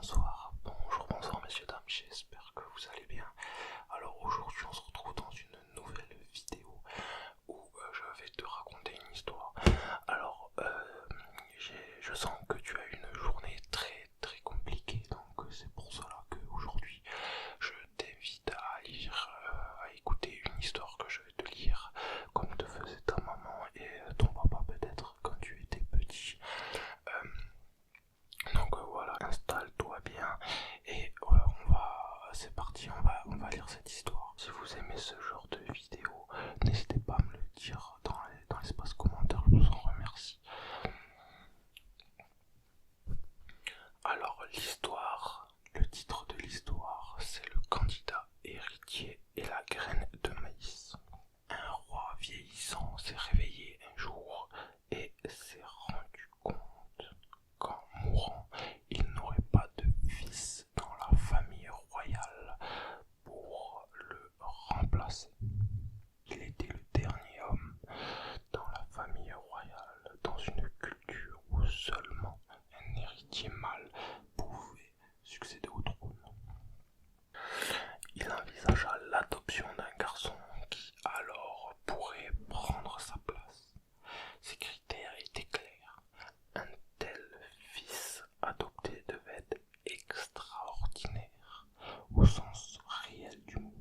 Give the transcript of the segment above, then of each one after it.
bonjour messieurs, dames, j'espère que vous allez bien. Alors aujourd'hui on se retrouve dans une nouvelle vidéo où je vais te raconter une histoire. Alors je sens que tu as une journée très compliquée, donc c'est pour cela qu'aujourd'hui je t'invite à lire, à écouter une histoire que je vais te lire comme te faisait ta maman et ton papa peut-être quand tu étais petit. Donc voilà, installe-toi bien et c'est parti, on va lire cette histoire. Si vous aimez ce genre de vidéo, n'hésitez pas à me le dire dans l'espace commentaire, je vous en remercie. Alors le titre de l'histoire, c'est le candidat héritier et la graine de maïs. Un roi vieillissant s'est réveillé un jour et s'est rendu compte qu'en mourant, il n'aurait pas de fils dans la famille royale pour le remplacer. Il était le dernier homme dans la famille royale, dans une culture où seulement un héritier mâle pouvait succéder au trône. Il envisagea l'adoption d'un garçon qui alors pourrait prendre sa place. Ses critères étaient clairs. Un tel fils adopté devait être extraordinaire au sens réel du mot.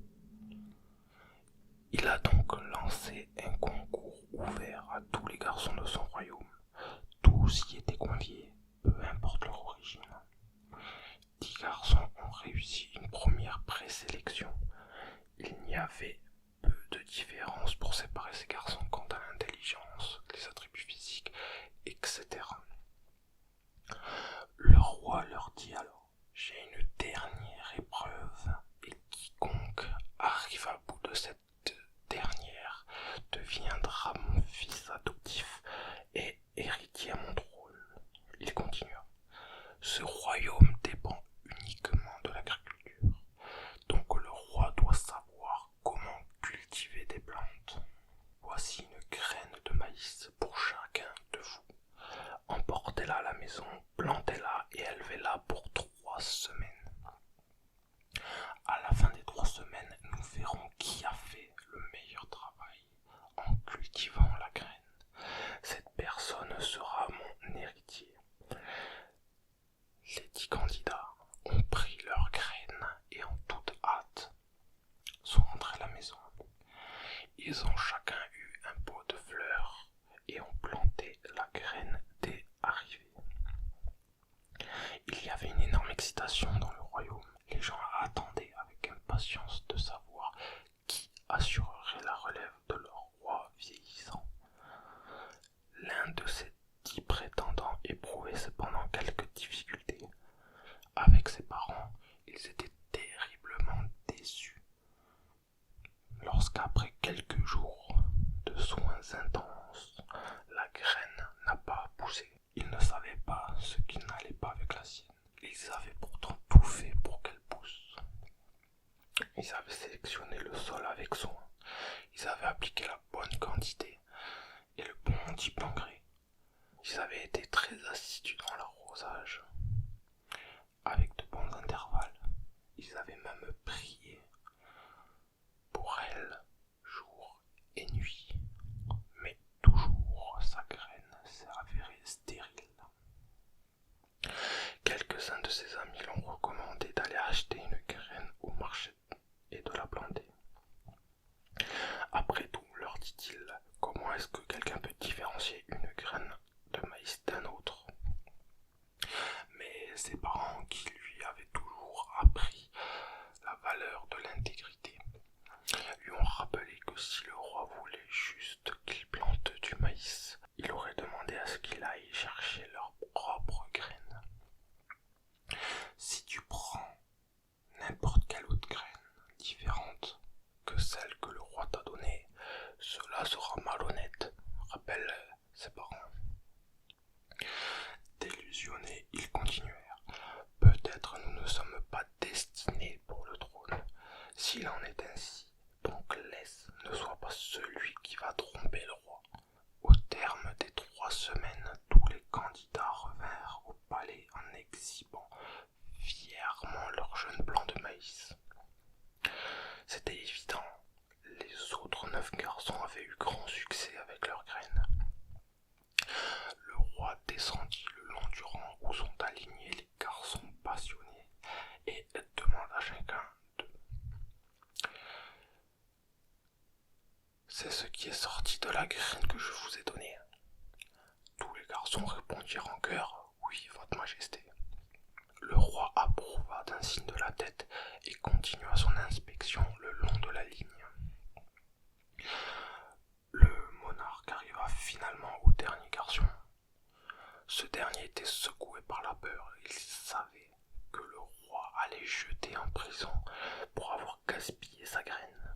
Il a donc lancé un concours ouvert à tous les garçons de son royaume. Tous y étaient conviés, peu importe leur origine. 10 garçons ont réussi une première présélection. Il n'y avait peu de différence pour séparer ces garçons quant à l'intelligence, les attributs physiques, etc. Le roi leur dit alors: j'ai une dernière épreuve et quiconque arrive à bout de cette dernière deviendra mon fils adoptif et héritier à mon trône. Il continua: ce royaume dépend uniquement de l'agriculture, donc le roi doit savoir comment cultiver des plantes. Voici une graine de maïs pour chacun de vous. Emportez-la à la maison, plantez-la et élevez-la pour 3 semaines. À la fin des 3 semaines, nous verrons qui a fait le meilleur travail en cultivant la graine. Cette personne sera mon héritier. Les 10 candidats ont pris leurs graines et en toute hâte sont rentrés à la maison. Ils ont chacun eu un pot de fleurs et ont planté la graine dès arrivée. Il y avait une énorme excitation dans le royaume. Les gens attendaient avec impatience de savoir qui assurerait la relève de leur roi vieillissant. L'un de ces 10 prétendants éprouvait cependant quelques difficultés. Avec ses parents, ils étaient terriblement déçus. Lorsqu'après quelques jours de soins intenses, la graine n'a pas poussé, ils ne savaient pas ce qui n'allait pas avec la sienne. Ils avaient pourtant tout fait pour qu'elle pousse. Ils avaient sélectionné le sol avec soin, ils avaient appliqué la bonne quantité et le bon type d'engrais. Ils avaient été très assidus dans l'arrosage, avec de bons intervalles. Ils avaient même prié pour elle jour et nuit, mais toujours sa graine s'est avérée stérile. Quelques-uns de ses amis l'ont recommandé d'aller acheter une graine au marché et de la planter. Après tout, leur dit-il, comment est-ce que quelqu'un peut différencier une graine de maïs d'un autre? Mais ses parents, qui lui avaient toujours appris la valeur de l'intégrité, lui ont rappelé que si le roi voulait juste qu'il plante du maïs, il aurait demandé à ce qu'il aille chercher leur propre graine. Si tu prends n'importe quelle autre graine différente que celle que le roi t'a donnée, cela sera malhonnête, rappelle ses parents. Délusionnés, ils continuèrent. Peut-être jeune blanc de maïs. C'était évident, les autres 9 garçons avaient eu grand succès avec leurs graines. Le roi descendit le long du rang où sont alignés les garçons passionnés et demanda à chacun d'eux: c'est ce qui est sorti de la graine que je vous ai donnée? Tous les garçons répondirent en chœur: oui, votre majesté. Le roi approuva d'un signe de la tête et continua son inspection le long de la ligne. Le monarque arriva finalement au dernier garçon. Ce dernier était secoué par la peur. Il savait que le roi allait jeter en prison pour avoir gaspillé sa graine.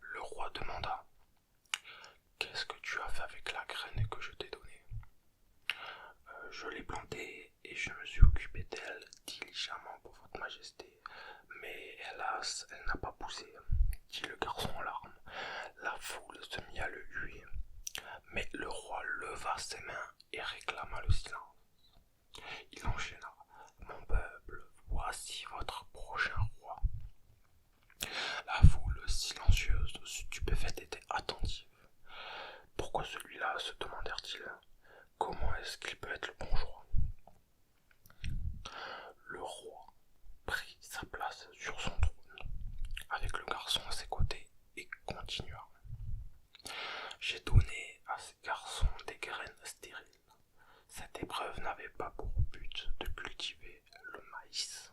Le roi demanda: qu'est-ce que tu as fait avec la graine que je t'ai donnée? Je l'ai plantée et je me suis occupé d'elle diligemment pour votre majesté, mais hélas, elle n'a pas poussé, dit le garçon en larmes. La foule se mit à le huer, mais le roi leva ses mains et réclama le silence. Il enchaîna: mon peuple, voici votre prochain roi. La foule silencieuse, stupéfaite, était attentive. Pourquoi celui-là, se demandèrent-ils? Comment est-ce qu'il peut être le bon choix? Le roi prit sa place sur son trône, avec le garçon à ses côtés, et continua: j'ai donné à ces garçons des graines stériles. Cette épreuve n'avait pas pour but de cultiver le maïs.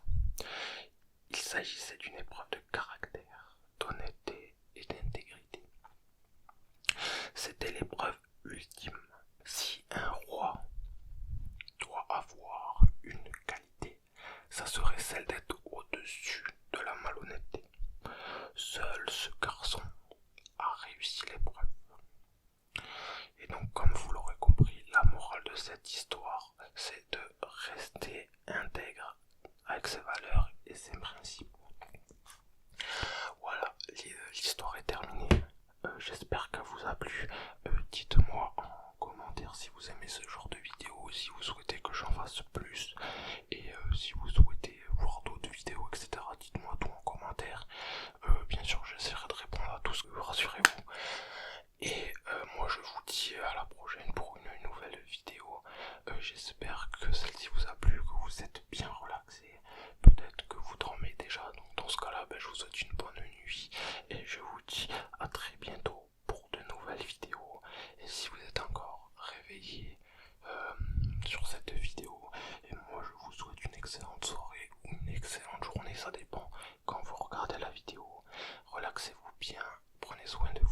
Il s'agissait d'une épreuve de caractère, d'honnêteté et d'intégrité. C'était l'épreuve ultime. Si un roi doit avoir une qualité, ça serait celle d'être au-dessus de la malhonnêteté. Seul ce garçon a réussi l'épreuve. Et donc, comme vous l'aurez compris, la morale de cette histoire, c'est de rester intègre avec ses valeurs et ses principes. Voilà, l'histoire est terminée. J'espère qu'elle vous a plu. Dites-moi en commentaire si vous aimez ce genre de vidéo, si vous souhaitez que j'en fasse plus, et si vous souhaitez voir d'autres vidéos, etc. Dites-moi tout en commentaire. Bien sûr, j'essaierai de répondre à tous, rassurez-vous. Et moi je vous dis à la prochaine pour une nouvelle vidéo. J'espère que celle-ci vous a plu, que vous êtes bien relaxé. Peut-être que vous dormez déjà, donc dans ce cas-là, je vous souhaite une bonne nuit. Et je vous dis à très bientôt pour de nouvelles vidéos. Et si vous êtes encore réveillé sur cette vidéo, et moi je vous souhaite une excellente soirée ou une excellente journée, ça dépend quand vous regardez la vidéo. Relaxez-vous bien, prenez soin de vous.